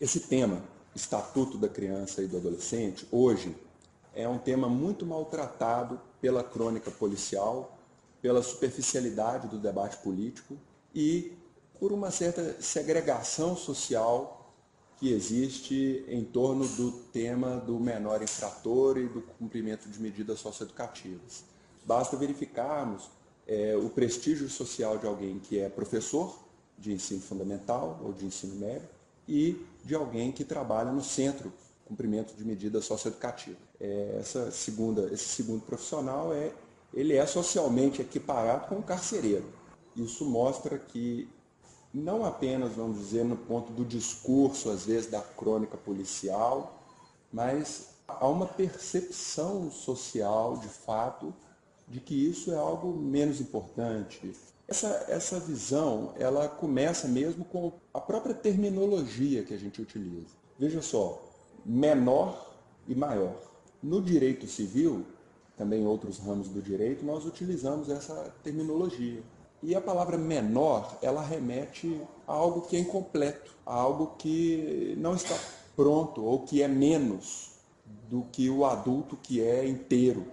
Esse tema, Estatuto da Criança e do Adolescente, hoje é um tema muito maltratado pela crônica policial, pela superficialidade do debate político e por uma certa segregação social que existe em torno do tema do menor infrator e do cumprimento de medidas socioeducativas. Basta verificarmos o prestígio social de alguém que é professor de ensino fundamental ou de ensino médio e de alguém que trabalha no centro de cumprimento de medidas socioeducativas. Esse segundo profissional ele é socialmente equiparado com um carcereiro. Isso mostra que não apenas, vamos dizer, no ponto do discurso, às vezes, da crônica policial, mas há uma percepção social, de fato, de que isso é algo menos importante. Essa visão, ela começa mesmo com a própria terminologia que a gente utiliza. Veja só, menor e maior. No direito civil, também em outros ramos do direito, nós utilizamos essa terminologia. E a palavra menor, ela remete a algo que é incompleto, a algo que não está pronto ou que é menos do que o adulto que é inteiro.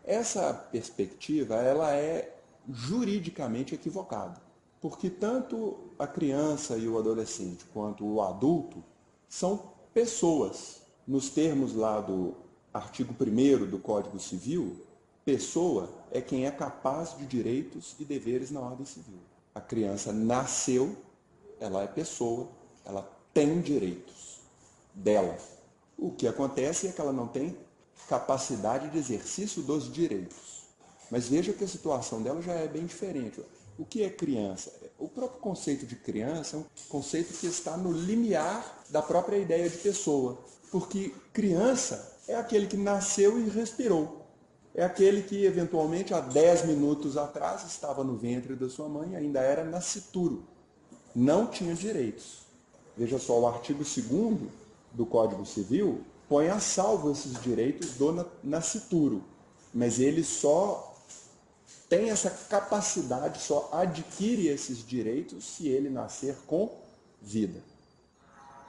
Essa perspectiva, ela é juridicamente equivocada, porque tanto a criança e o adolescente quanto o adulto são pessoas. Nos termos lá do artigo 1º do Código Civil, pessoa é quem é capaz de direitos e deveres na ordem civil. A criança nasceu, ela é pessoa, ela tem direitos dela. O que acontece é que ela não tem capacidade de exercício dos direitos. Mas veja que a situação dela já é bem diferente. O que é criança? O próprio conceito de criança é um conceito que está no limiar da própria ideia de pessoa. Porque criança é aquele que nasceu e respirou. É aquele que, eventualmente, há 10 minutos atrás, estava no ventre da sua mãe, ainda era nascituro. Não tinha direitos. Veja só, o artigo 2º do Código Civil põe a salvo esses direitos do nascituro. Mas ele só tem essa capacidade, só adquire esses direitos se ele nascer com vida.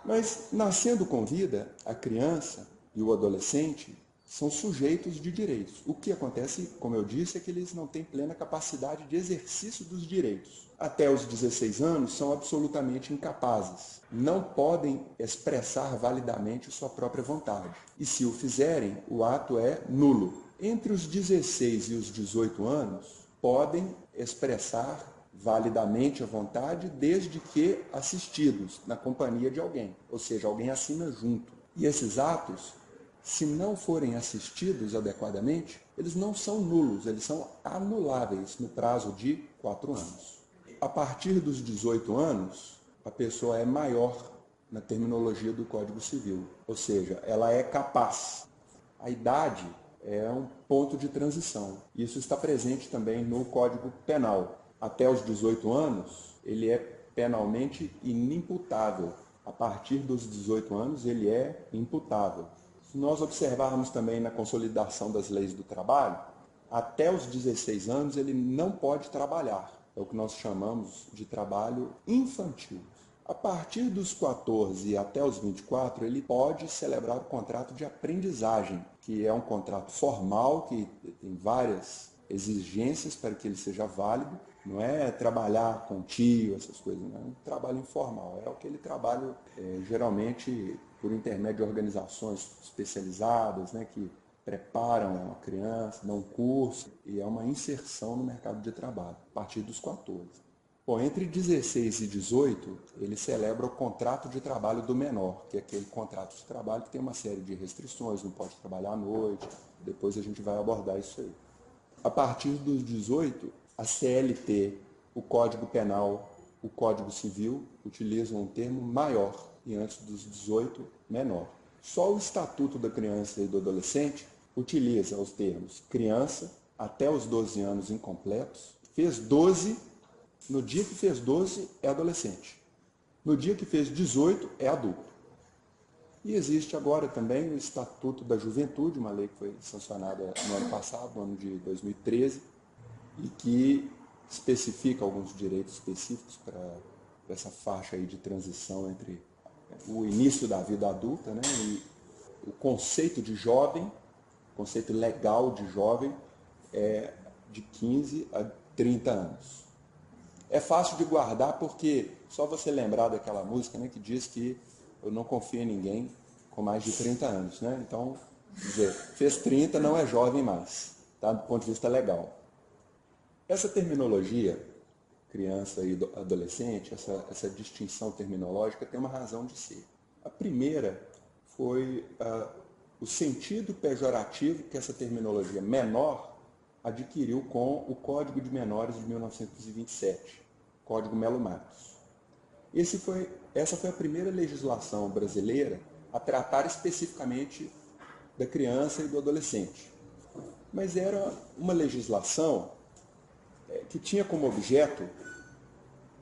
Mas, nascendo com vida, a criança e o adolescente são sujeitos de direitos. O que acontece, como eu disse, é que eles não têm plena capacidade de exercício dos direitos. Até os 16 anos são absolutamente incapazes. Não podem expressar validamente sua própria vontade. E se o fizerem, o ato é nulo. Entre os 16 e os 18 anos, podem expressar validamente a vontade, desde que assistidos, na companhia de alguém. Ou seja, alguém assina junto. E esses atos, se não forem assistidos adequadamente, eles não são nulos, eles são anuláveis no prazo de 4 anos. A partir dos 18 anos, a pessoa é maior na terminologia do Código Civil, ou seja, ela é capaz. A idade é um ponto de transição. Isso está presente também no Código Penal. Até os 18 anos, ele é penalmente inimputável. A partir dos 18 anos, ele é imputável. Se nós observarmos também na consolidação das leis do trabalho, até os 16 anos ele não pode trabalhar. É o que nós chamamos de trabalho infantil. A partir dos 14 até os 24, ele pode celebrar o contrato de aprendizagem, que é um contrato formal, que tem várias exigências para que ele seja válido. Não é trabalhar com tio, essas coisas, não é um trabalho informal. É aquele trabalho, geralmente, por intermédio de organizações especializadas, né, que preparam a criança, dão curso, e é uma inserção no mercado de trabalho, a partir dos 14. Bom, entre 16 e 18, ele celebra o contrato de trabalho do menor, que é aquele contrato de trabalho que tem uma série de restrições, não pode trabalhar à noite, depois a gente vai abordar isso aí. A partir dos 18, a CLT, o Código Penal, o Código Civil utilizam um termo maior e antes dos 18, menor. Só o Estatuto da Criança e do Adolescente utiliza os termos criança até os 12 anos incompletos, fez 12, no dia que fez 12 é adolescente, no dia que fez 18 é adulto. E existe agora também o Estatuto da Juventude, uma lei que foi sancionada no ano passado, no ano de 2013, e que especifica alguns direitos específicos para essa faixa aí de transição entre o início da vida adulta, né? E o conceito de jovem, conceito legal de jovem, é de 15 a 30 anos. É fácil de guardar porque só você lembrar daquela música, né, que diz que eu não confio em ninguém com mais de 30 anos. Né? Então, quer dizer, fez 30 não é jovem mais, tá? Do ponto de vista legal. Essa terminologia, criança e adolescente, essa distinção terminológica tem uma razão de ser. A primeira foi o sentido pejorativo que essa terminologia menor adquiriu com o Código de Menores de 1927, Código Melo Matos. Essa foi a primeira legislação brasileira a tratar especificamente da criança e do adolescente. Mas era uma legislação que tinha como objeto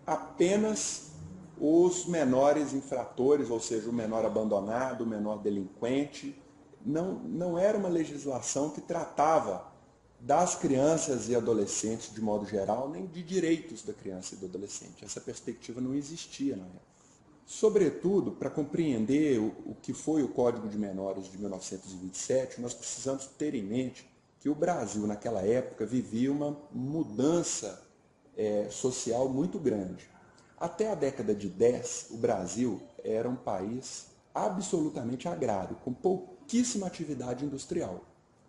apenas os menores infratores, ou seja, o menor abandonado, o menor delinquente. Não era uma legislação que tratava das crianças e adolescentes de modo geral, nem de direitos da criança e do adolescente. Essa perspectiva não existia na época. Sobretudo, para compreender o que foi o Código de Menores de 1927, nós precisamos ter em mente que o Brasil, naquela época, vivia uma mudança social muito grande. Até a década de 10, o Brasil era um país absolutamente agrário, com pouquíssima atividade industrial.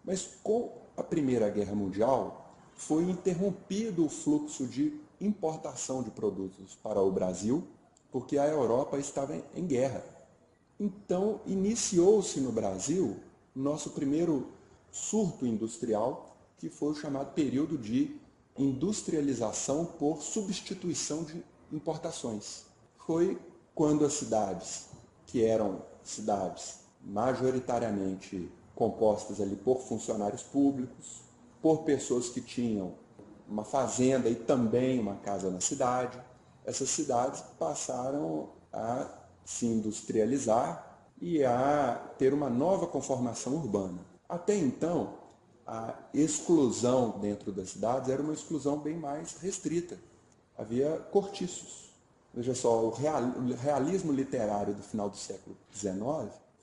Mas com a Primeira Guerra Mundial, foi interrompido o fluxo de importação de produtos para o Brasil, porque a Europa estava em guerra. Então, iniciou-se no Brasil o nosso primeiro surto industrial, que foi o chamado período de industrialização por substituição de importações. Foi quando as cidades, que eram cidades majoritariamente compostas ali por funcionários públicos, por pessoas que tinham uma fazenda e também uma casa na cidade, essas cidades passaram a se industrializar e a ter uma nova conformação urbana. Até então, a exclusão dentro das cidades era uma exclusão bem mais restrita. Havia cortiços. Veja só, o realismo literário do final do século XIX,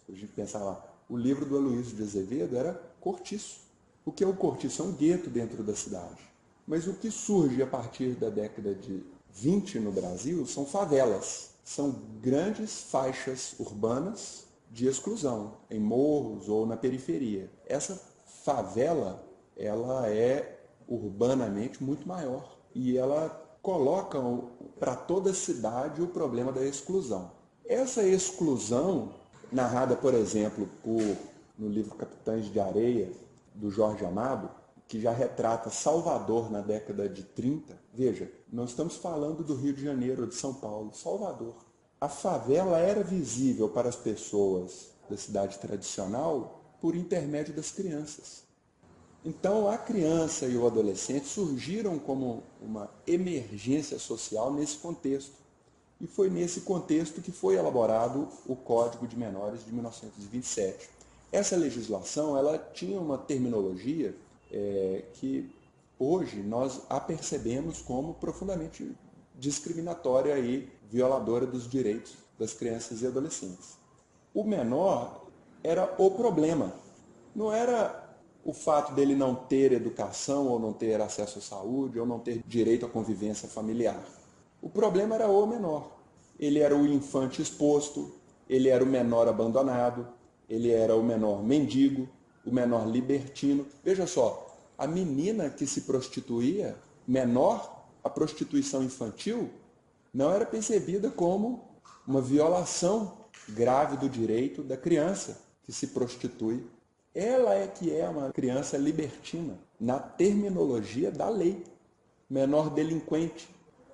se a gente pensar lá, o livro do Aloysio de Azevedo era cortiço. O que é o cortiço? É um gueto dentro da cidade. Mas o que surge a partir da década de 20 no Brasil são favelas. São grandes faixas urbanas de exclusão, em morros ou na periferia. Essa favela, ela é urbanamente muito maior e ela coloca para toda a cidade o problema da exclusão. Essa exclusão, narrada, por exemplo, no livro Capitães de Areia, do Jorge Amado, que já retrata Salvador na década de 30. Veja, nós estamos falando do Rio de Janeiro, de São Paulo, Salvador. A favela era visível para as pessoas da cidade tradicional por intermédio das crianças. Então, a criança e o adolescente surgiram como uma emergência social nesse contexto. E foi nesse contexto que foi elaborado o Código de Menores de 1927. Essa legislação ela tinha uma terminologia que hoje nós a percebemos como profundamente discriminatória e violadora dos direitos das crianças e adolescentes. O menor era o problema. Não era o fato dele não ter educação, ou não ter acesso à saúde, ou não ter direito à convivência familiar. O problema era o menor. Ele era o infante exposto, ele era o menor abandonado, ele era o menor mendigo, o menor libertino. Veja só, a menina que se prostituía, menor, a prostituição infantil, não era percebida como uma violação grave do direito da criança que se prostitui. Ela é que é uma criança libertina, na terminologia da lei, menor delinquente.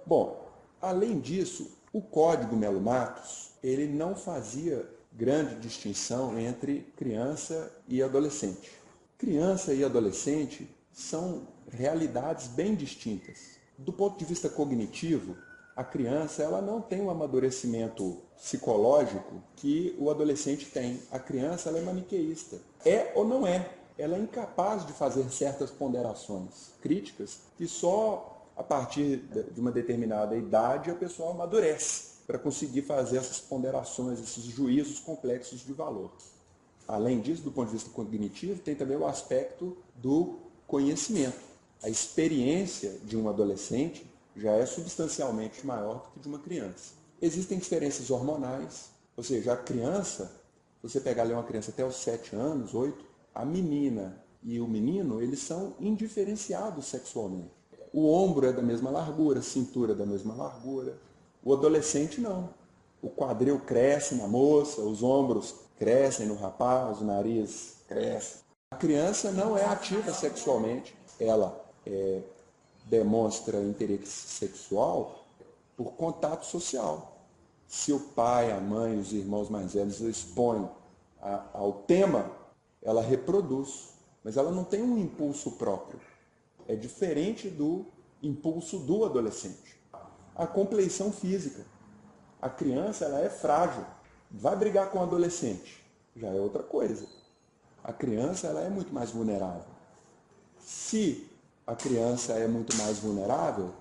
Bom, além disso, o Código Melo Matos, ele não fazia grande distinção entre criança e adolescente. Criança e adolescente são realidades bem distintas. Do ponto de vista cognitivo, a criança ela não tem um amadurecimento psicológico que o adolescente tem. A criança ela é maniqueísta. É ou não é? Ela é incapaz de fazer certas ponderações críticas que só a partir de uma determinada idade a pessoa amadurece. para conseguir fazer essas ponderações, esses juízos complexos de valor. Além disso, do ponto de vista cognitivo, tem também o aspecto do conhecimento. A experiência de um adolescente já é substancialmente maior do que de uma criança. Existem diferenças hormonais, ou seja, a criança, se você pegar ali uma criança até os 7 anos, 8, a menina e o menino, eles são indiferenciados sexualmente. O ombro é da mesma largura, a cintura é da mesma largura. O adolescente não. O quadril cresce na moça, os ombros crescem no rapaz, o nariz cresce. A criança não é ativa sexualmente, ela demonstra interesse sexual por contato social. Se o pai, a mãe, os irmãos mais velhos expõem ao tema, ela reproduz, mas ela não tem um impulso próprio. É diferente do impulso do adolescente. A compleição física. A criança ela é frágil. Vai brigar com o adolescente, já é outra coisa. A criança ela é muito mais vulnerável. Se a criança é muito mais vulnerável,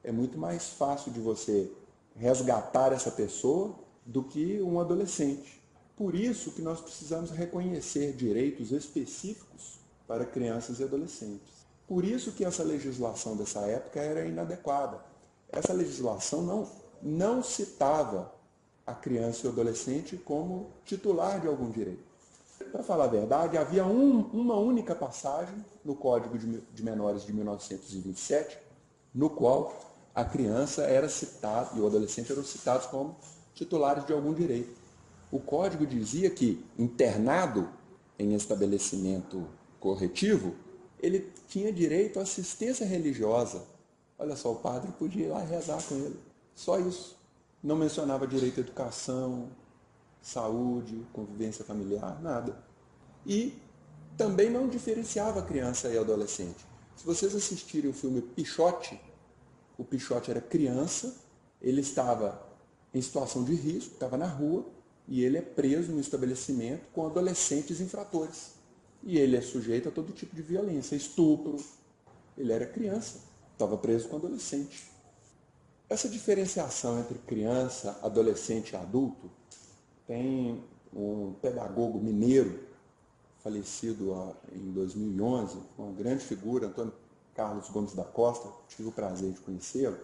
é muito mais fácil de você resgatar essa pessoa do que um adolescente. Por isso que nós precisamos reconhecer direitos específicos para crianças e adolescentes. Por isso que essa legislação dessa época era inadequada. Essa legislação não citava a criança e o adolescente como titular de algum direito. Para falar a verdade, havia uma única passagem no Código de Menores de 1927, no qual a criança era citada e o adolescente eram citados como titulares de algum direito. O Código dizia que, internado em estabelecimento corretivo, ele tinha direito à assistência religiosa. Olha só, o padre podia ir lá rezar com ele. Só isso. Não mencionava direito à educação, saúde, convivência familiar, nada. E também não diferenciava a criança e adolescente. Se vocês assistirem o filme Pichote, o Pichote era criança, ele estava em situação de risco, estava na rua, e ele é preso no estabelecimento com adolescentes infratores. E ele é sujeito a todo tipo de violência, estupro. Ele era criança, estava preso com adolescente. Essa diferenciação entre criança, adolescente e adulto, tem um pedagogo mineiro, falecido em 2011, uma grande figura, Antônio Carlos Gomes da Costa, tive o prazer de conhecê-lo.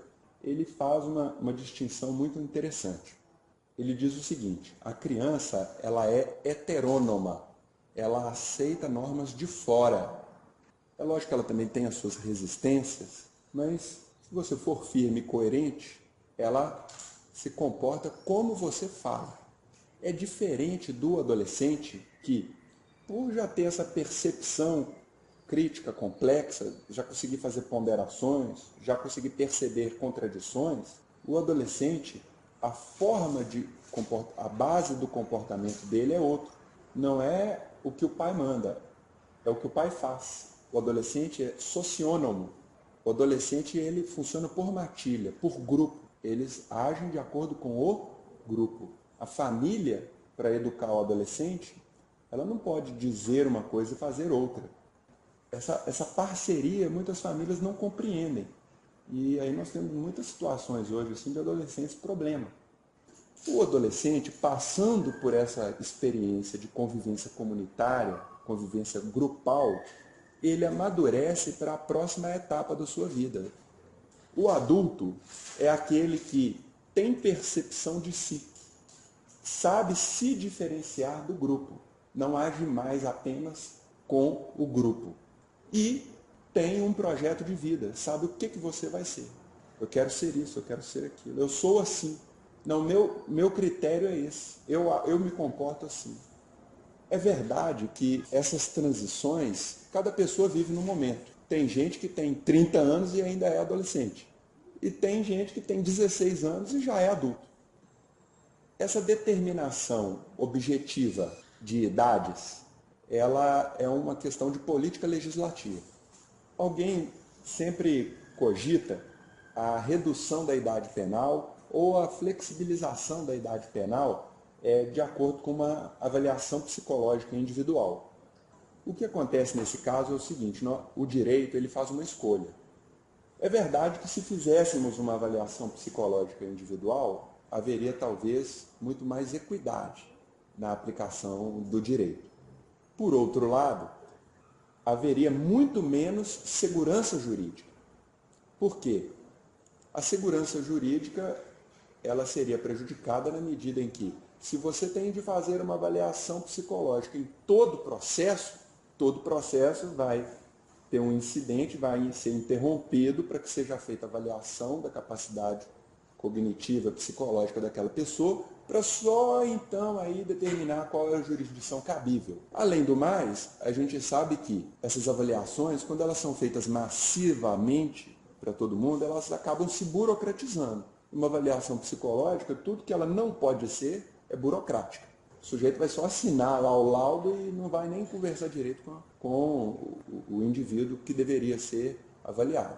Ele faz uma distinção muito interessante. Ele diz o seguinte: a criança ela é heterônoma, ela aceita normas de fora. É lógico que ela também tem as suas resistências, mas se você for firme e coerente, ela se comporta como você fala. É diferente do adolescente que, por já ter essa percepção crítica complexa, já conseguir fazer ponderações, já conseguir perceber contradições, o adolescente, a forma de a base do comportamento dele é outro. Não é o que o pai manda, é o que o pai faz. O adolescente é socionômo. O adolescente ele funciona por matilha, por grupo. Eles agem de acordo com o grupo. A família, para educar o adolescente, ela não pode dizer uma coisa e fazer outra. Essa parceria muitas famílias não compreendem. E aí nós temos muitas situações hoje assim, de adolescentes problema. O adolescente, passando por essa experiência de convivência comunitária, convivência grupal, ele amadurece para a próxima etapa da sua vida. O adulto é aquele que tem percepção de si, sabe se diferenciar do grupo, não age mais apenas com o grupo. E tem um projeto de vida, sabe o que você vai ser. Eu quero ser isso, eu quero ser aquilo, eu sou assim. Não, meu critério é esse, eu me comporto assim. É verdade que essas transições, cada pessoa vive num momento. Tem gente que tem 30 anos e ainda é adolescente. E tem gente que tem 16 anos e já é adulto. Essa determinação objetiva de idades, ela é uma questão de política legislativa. Alguém sempre cogita a redução da idade penal ou a flexibilização da idade penal de acordo com uma avaliação psicológica individual. O que acontece nesse caso é o seguinte: o direito ele faz uma escolha. É verdade que se fizéssemos uma avaliação psicológica individual, haveria talvez muito mais equidade na aplicação do direito. Por outro lado, haveria muito menos segurança jurídica. Por quê? A segurança jurídica ela seria prejudicada na medida em que, se você tem de fazer uma avaliação psicológica em todo processo vai ter um incidente, vai ser interrompido para que seja feita a avaliação da capacidade cognitiva, psicológica daquela pessoa, para só então aí determinar qual é a jurisdição cabível. Além do mais, a gente sabe que essas avaliações, quando elas são feitas massivamente para todo mundo, elas acabam se burocratizando. Uma avaliação psicológica, tudo que ela não pode ser, é burocrática. O sujeito vai só assinar lá o laudo e não vai nem conversar direito com o indivíduo que deveria ser avaliado.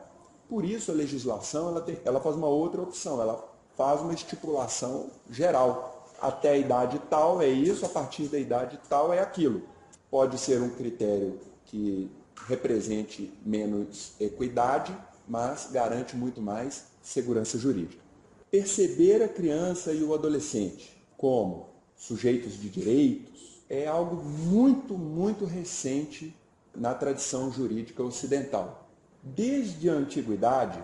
Por isso, a legislação ela faz uma outra opção, ela faz uma estipulação geral. Até a idade tal é isso, a partir da idade tal é aquilo. Pode ser um critério que represente menos equidade, mas garante muito mais segurança jurídica. Perceber a criança e o adolescente como sujeitos de direitos é algo muito, muito recente na tradição jurídica ocidental. Desde a antiguidade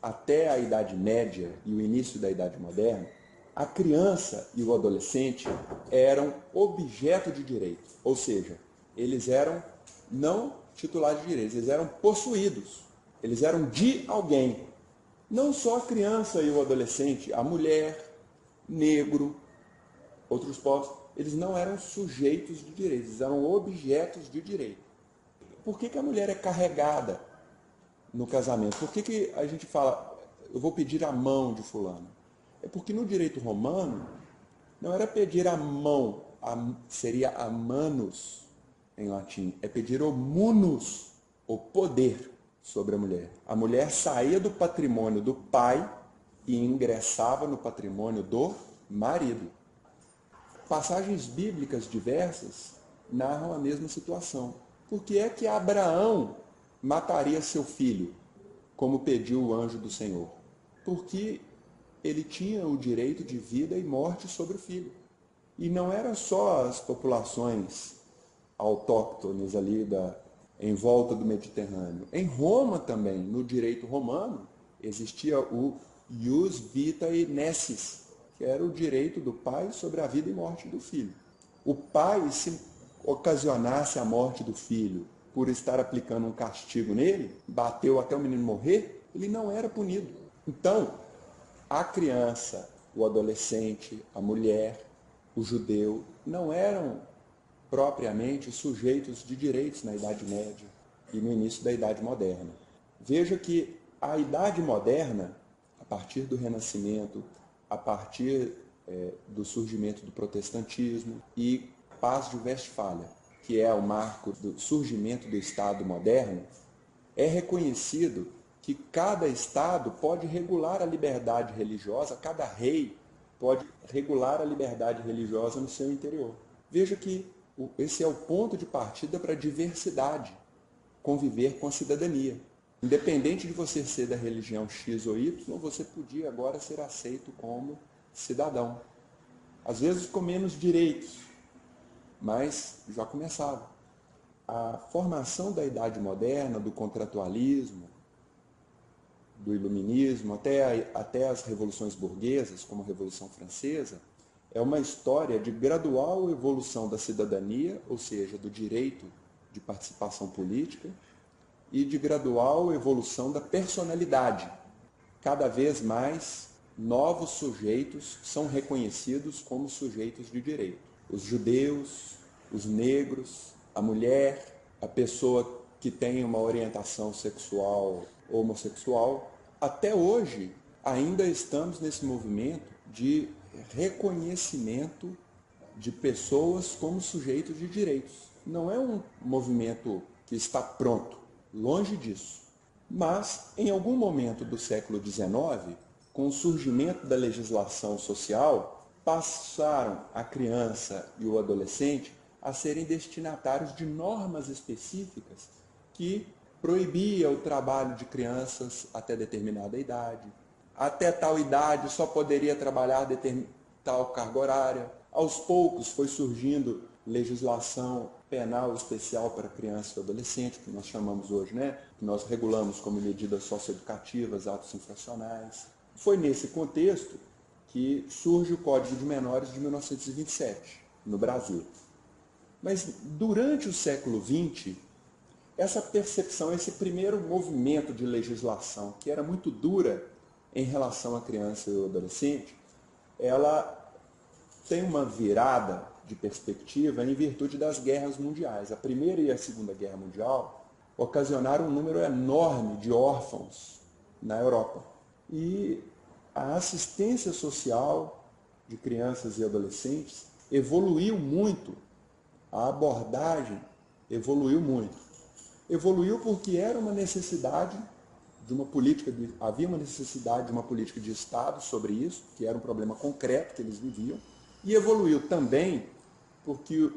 até a Idade Média e o início da Idade Moderna, a criança e o adolescente eram objeto de direito, ou seja, eles eram não titulares de direitos, eles eram possuídos, eles eram de alguém. Não só a criança e o adolescente, a mulher, negro, outros povos, eles não eram sujeitos de direitos, eles eram objetos de direito. Por que a mulher é carregada no casamento? Por que a gente fala, eu vou pedir a mão de fulano? É porque no direito romano, não era pedir a mão, seria a manus em latim, é pedir o munus, o poder sobre a mulher. A mulher saía do patrimônio do pai e ingressava no patrimônio do marido. Passagens bíblicas diversas narram a mesma situação. Por que é que Abraão mataria seu filho, como pediu o anjo do Senhor? Porque ele tinha o direito de vida e morte sobre o filho. E não eram só as populações autóctones ali em volta do Mediterrâneo. Em Roma também, no direito romano, existia o ius vitae nescis, que era o direito do pai sobre a vida e morte do filho. O pai, se ocasionasse a morte do filho por estar aplicando um castigo nele, bateu até o menino morrer, ele não era punido. Então, a criança, o adolescente, a mulher, o judeu, não eram propriamente sujeitos de direitos na Idade Média e no início da Idade Moderna. Veja que a Idade Moderna, a partir do Renascimento, a partir do surgimento do protestantismo e Paz de Westfália, que é o marco do surgimento do Estado moderno, é reconhecido que cada Estado pode regular a liberdade religiosa, cada rei pode regular a liberdade religiosa no seu interior. Veja que esse é o ponto de partida para a diversidade, conviver com a cidadania. Independente de você ser da religião X ou Y, você podia agora ser aceito como cidadão. Às vezes com menos direitos, mas já começava. A formação da Idade Moderna, do contratualismo, do iluminismo, até as revoluções burguesas, como a Revolução Francesa, é uma história de gradual evolução da cidadania, ou seja, do direito de participação política, e de gradual evolução da personalidade. Cada vez mais, novos sujeitos são reconhecidos como sujeitos de direito. Os judeus, os negros, a mulher, a pessoa que tem uma orientação sexual homossexual. Até hoje, ainda estamos nesse movimento de reconhecimento de pessoas como sujeitos de direitos. Não é um movimento que está pronto, longe disso. Mas, em algum momento do século XIX, com o surgimento da legislação social, passaram a criança e o adolescente a serem destinatários de normas específicas que proibia o trabalho de crianças até determinada idade, até tal idade só poderia trabalhar tal carga horária. Aos poucos foi surgindo legislação penal especial para criança e adolescente, que nós chamamos hoje, né? Que nós regulamos como medidas socioeducativas, atos infracionais. Foi nesse contexto que surge o Código de Menores de 1927, no Brasil. Mas durante o século XX, essa percepção, esse primeiro movimento de legislação, que era muito dura em relação à criança e ao adolescente, ela tem uma virada de perspectiva em virtude das guerras mundiais. A Primeira e a Segunda Guerra Mundial ocasionaram um número enorme de órfãos na Europa. E a assistência social de crianças e adolescentes evoluiu muito, a abordagem evoluiu muito. Evoluiu porque era uma necessidade de uma política, havia uma necessidade de uma política de Estado sobre isso, que era um problema concreto que eles viviam, e evoluiu também porque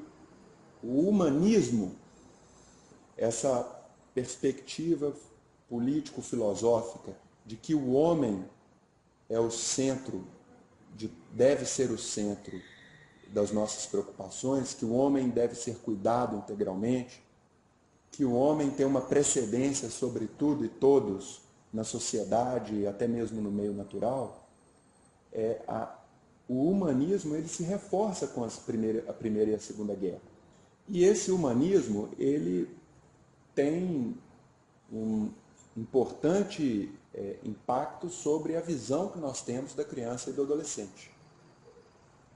o humanismo, essa perspectiva político-filosófica de que o homem é o centro, deve ser o centro das nossas preocupações, que o homem deve ser cuidado integralmente, que o homem tem uma precedência sobre tudo e todos na sociedade e até mesmo no meio natural, o humanismo ele se reforça com a Primeira e a Segunda Guerra. E esse humanismo ele tem um importante impacto sobre a visão que nós temos da criança e do adolescente.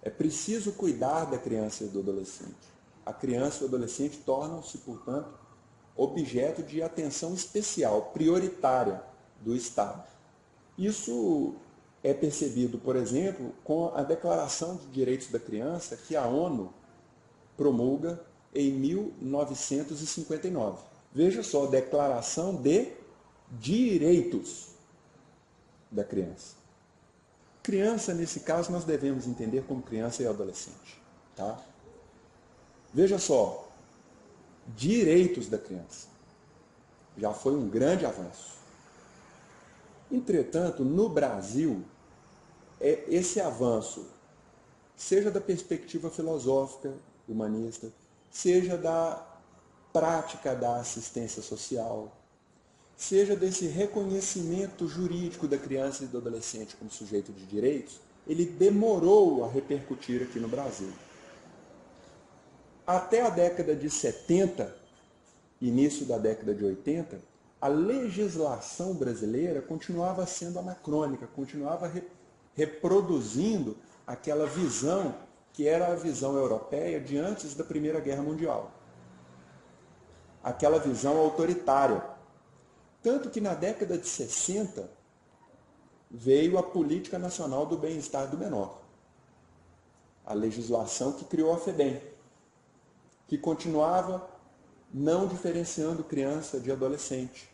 É preciso cuidar da criança e do adolescente. A criança e o adolescente tornam-se, portanto, objeto de atenção especial, prioritária do Estado. Isso é percebido, por exemplo, com a Declaração de Direitos da Criança que a ONU promulga em 1959. Veja só, Declaração de Direitos da Criança. Criança, nesse caso, nós devemos entender como criança e adolescente. Tá? Veja só, direitos da criança. Já foi um grande avanço. Entretanto, no Brasil, esse avanço, seja da perspectiva filosófica, humanista, seja da prática da assistência social, seja desse reconhecimento jurídico da criança e do adolescente como sujeito de direitos, ele demorou a repercutir aqui no Brasil. Até a década de 70, início da década de 80, a legislação brasileira continuava sendo anacrônica, continuava reproduzindo aquela visão que era a visão europeia de antes da Primeira Guerra Mundial. Aquela visão autoritária. Tanto que na década de 60 veio a Política Nacional do Bem-Estar do Menor. A legislação que criou a FEBEM, que continuava não diferenciando criança de adolescente.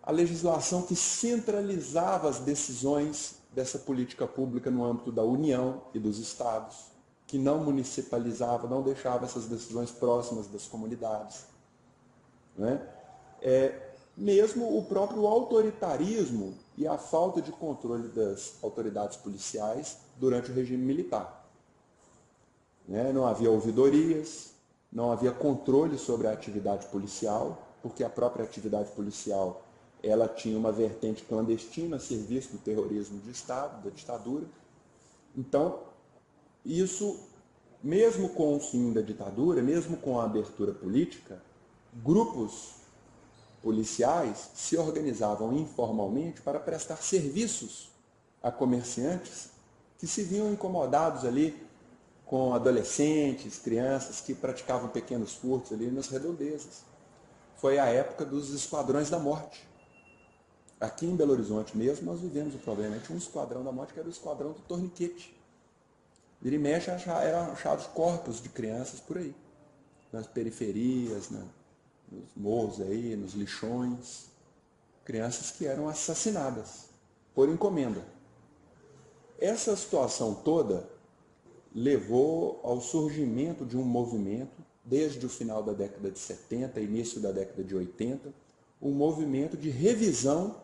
A legislação que centralizava as decisões dessa política pública no âmbito da União e dos Estados, que não municipalizava, não deixava essas decisões próximas das comunidades. Né? Mesmo o próprio autoritarismo e a falta de controle das autoridades policiais durante o regime militar. Não havia ouvidorias, não havia controle sobre a atividade policial, porque a própria atividade policial ela tinha uma vertente clandestina a serviço do terrorismo de Estado, da ditadura. Então, isso, mesmo com o fim da ditadura, mesmo com a abertura política, grupos policiais se organizavam informalmente para prestar serviços a comerciantes que se viam incomodados ali com adolescentes, crianças que praticavam pequenos furtos ali nas redondezas. Foi a época dos esquadrões da morte. Aqui em Belo Horizonte mesmo nós vivemos o problema. Tinha um esquadrão da morte que era o esquadrão do torniquete. Vira e mexe eram achados corpos de crianças por aí, nas periferias, nos morros aí, nos lixões. Crianças que eram assassinadas por encomenda. Essa situação toda levou ao surgimento de um movimento, desde o final da década de 70, início da década de 80, um movimento de revisão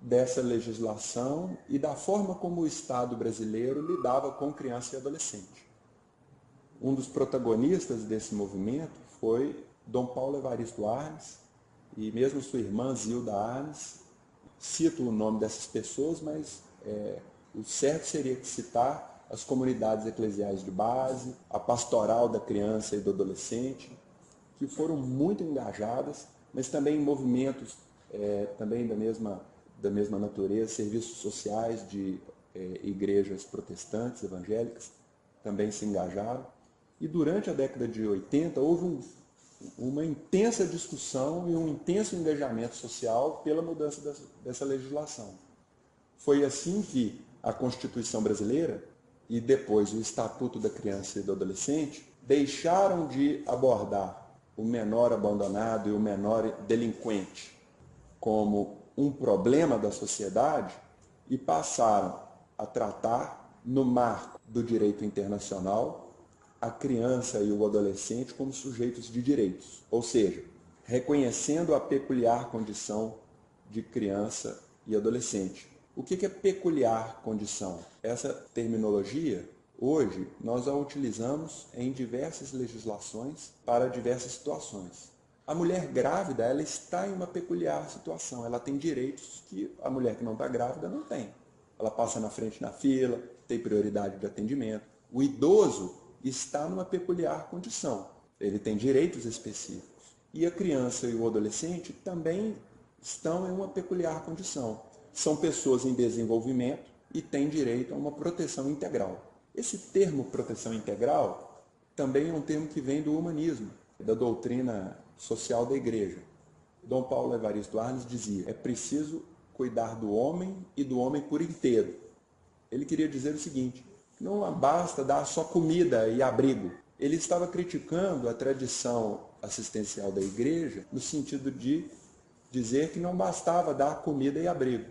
dessa legislação e da forma como o Estado brasileiro lidava com criança e adolescente. Um dos protagonistas desse movimento foi Dom Paulo Evaristo Arnes e mesmo sua irmã Zilda Arnes. Cito o nome dessas pessoas, mas o certo seria citar as comunidades eclesiais de base, a pastoral da criança e do adolescente, que foram muito engajadas, mas também em movimentos também da mesma natureza, serviços sociais de igrejas protestantes, evangélicas, também se engajaram. E durante a década de 80 houve uma intensa discussão e um intenso engajamento social pela mudança dessa legislação. Foi assim que a Constituição brasileira e depois o Estatuto da Criança e do Adolescente deixaram de abordar o menor abandonado e o menor delinquente como um problema da sociedade e passaram a tratar, no marco do direito internacional, a criança e o adolescente como sujeitos de direitos, ou seja, reconhecendo a peculiar condição de criança e adolescente. O que é peculiar condição? Essa terminologia, hoje, nós a utilizamos em diversas legislações para diversas situações. A mulher grávida, ela está em uma peculiar situação, ela tem direitos que a mulher que não está grávida não tem. Ela passa na frente na fila, tem prioridade de atendimento. O idoso está numa peculiar condição, ele tem direitos específicos. E a criança e o adolescente também estão em uma peculiar condição. São pessoas em desenvolvimento e têm direito a uma proteção integral. Esse termo proteção integral também é um termo que vem do humanismo, da doutrina social da igreja. Dom Paulo Evaristo Arnes dizia: é preciso cuidar do homem e do homem por inteiro. Ele queria dizer o seguinte: não basta dar só comida e abrigo. Ele estava criticando a tradição assistencial da igreja no sentido de dizer que não bastava dar comida e abrigo.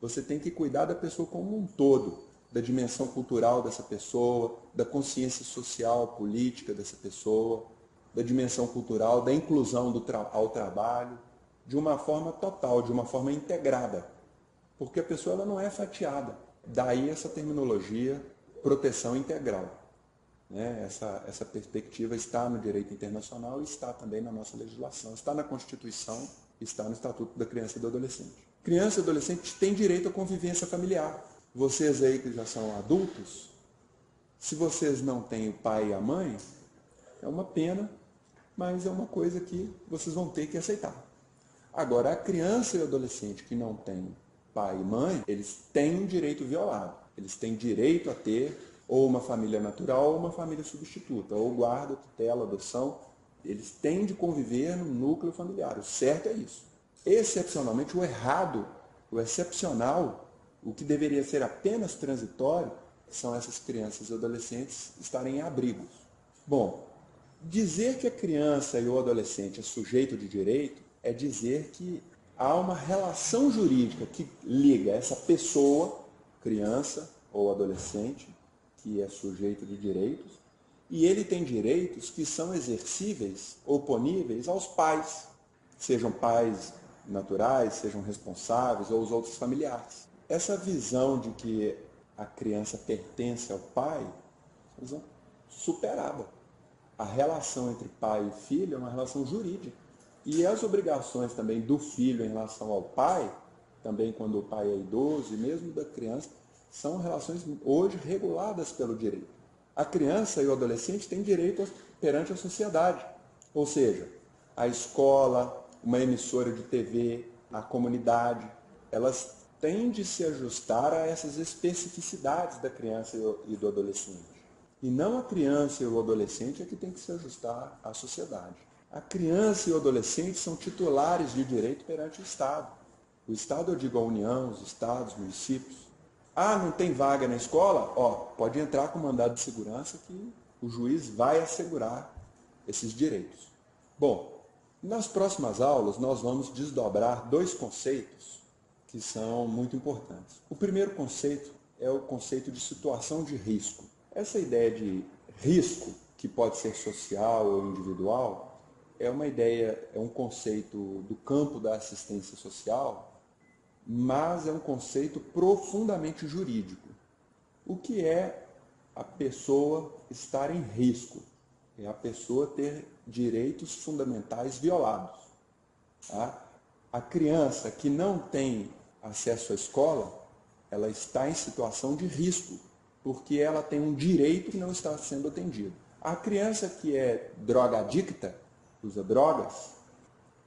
Você tem que cuidar da pessoa como um todo, da dimensão cultural dessa pessoa, da consciência social, política dessa pessoa, da dimensão cultural, da inclusão ao trabalho, de uma forma total, de uma forma integrada. Porque a pessoa ela não é fatiada. Daí essa terminologia proteção integral. Essa perspectiva está no direito internacional e está também na nossa legislação. Está na Constituição, está no Estatuto da Criança e do Adolescente. Criança e adolescente têm direito à convivência familiar. Vocês aí que já são adultos, se vocês não têm o pai e a mãe, é uma pena, mas é uma coisa que vocês vão ter que aceitar. Agora, a criança e o adolescente que não tem pai e mãe, eles têm um direito violado. Eles têm direito a ter ou uma família natural ou uma família substituta, ou guarda, tutela, adoção. Eles têm de conviver no núcleo familiar. O certo é isso. Excepcionalmente, o errado, o excepcional, o que deveria ser apenas transitório, são essas crianças e adolescentes estarem em abrigos. Bom, dizer que a criança e o adolescente é sujeito de direito é dizer que há uma relação jurídica que liga essa pessoa, criança ou adolescente, que é sujeito de direitos, e ele tem direitos que são exercíveis, oponíveis aos pais, sejam pais naturais, sejam responsáveis ou os outros familiares. Essa visão de que a criança pertence ao pai é uma visão superada. A relação entre pai e filho é uma relação jurídica. E as obrigações também do filho em relação ao pai, também quando o pai é idoso e mesmo da criança, são relações hoje reguladas pelo direito. A criança e o adolescente têm direito perante a sociedade, ou seja, a escola, uma emissora de TV, a comunidade, elas têm de se ajustar a essas especificidades da criança e do adolescente. E não a criança e o adolescente é que tem que se ajustar à sociedade. A criança e o adolescente são titulares de direito perante o Estado. O Estado, eu digo a União, os Estados, municípios. Ah, não tem vaga na escola? Pode entrar com mandado de segurança que o juiz vai assegurar esses direitos. Bom, nas próximas aulas nós vamos desdobrar dois conceitos que são muito importantes. O primeiro conceito é o conceito de situação de risco. Essa ideia de risco, que pode ser social ou individual, é uma ideia, é um conceito do campo da assistência social, mas é um conceito profundamente jurídico. O que é a pessoa estar em risco? É a pessoa ter direitos fundamentais violados. Tá? A criança que não tem acesso à escola, ela está em situação de risco, porque ela tem um direito que não está sendo atendido. A criança que é drogadicta, usa drogas,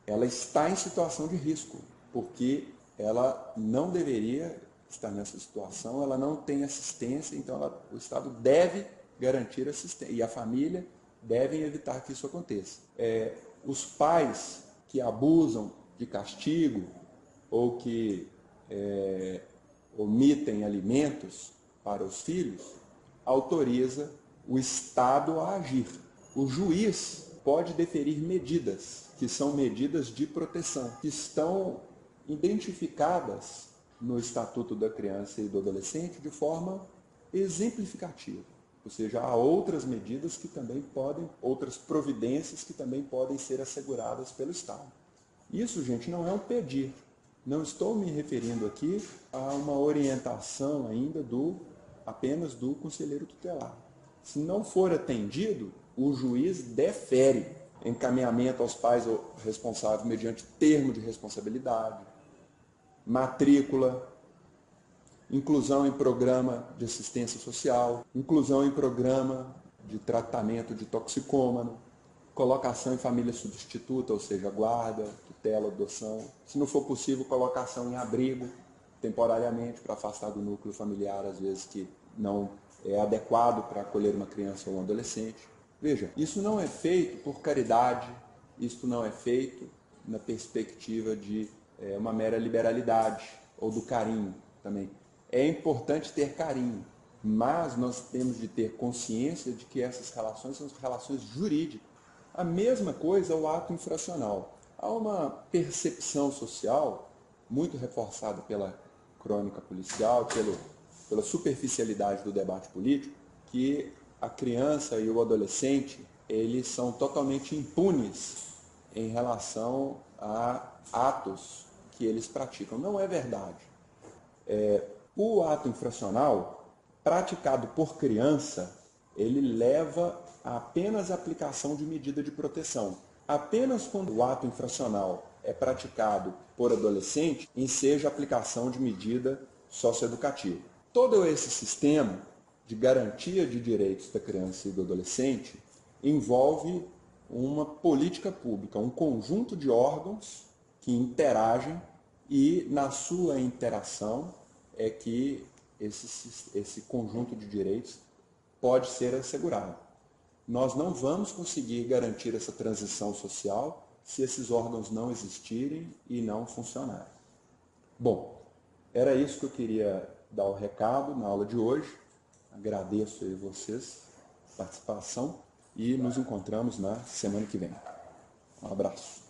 ela está em situação de risco, porque ela não deveria estar nessa situação, ela não tem assistência, então o Estado deve garantir assistência, e a família devem evitar que isso aconteça. Os pais que abusam de castigo ou que omitem alimentos para os filhos, autoriza o Estado a agir. O juiz pode deferir medidas, que são medidas de proteção, que estão identificadas no Estatuto da Criança e do Adolescente de forma exemplificativa. Ou seja, há outras medidas que também podem, outras providências que também podem ser asseguradas pelo Estado. Isso, gente, não é um pedir. Não estou me referindo aqui a uma orientação ainda apenas do conselheiro tutelar. Se não for atendido, o juiz defere encaminhamento aos pais responsáveis mediante termo de responsabilidade, matrícula, inclusão em programa de assistência social, inclusão em programa de tratamento de toxicômano, colocação em família substituta, ou seja, guarda, tutela, adoção. Se não for possível, colocação em abrigo, temporariamente, para afastar do núcleo familiar, às vezes que não é adequado para acolher uma criança ou um adolescente. Veja, isso não é feito por caridade, isso não é feito na perspectiva de uma mera liberalidade ou do carinho também. É importante ter carinho, mas nós temos de ter consciência de que essas relações são relações jurídicas. A mesma coisa é o ato infracional. Há uma percepção social muito reforçada pela crônica policial, pela superficialidade do debate político, que a criança e o adolescente, eles são totalmente impunes em relação a atos que eles praticam. Não é verdade. O ato infracional, praticado por criança, ele leva a apenas a aplicação de medida de proteção. Apenas quando o ato infracional é praticado por adolescente, enseja a aplicação de medida socioeducativa. Todo esse sistema de garantia de direitos da criança e do adolescente envolve uma política pública, um conjunto de órgãos que interagem e, na sua interação, é que esse conjunto de direitos pode ser assegurado. Nós não vamos conseguir garantir essa transição social se esses órgãos não existirem e não funcionarem. Bom, era isso que eu queria dar o recado na aula de hoje. Agradeço aí vocês a participação e nos encontramos na semana que vem. Um abraço.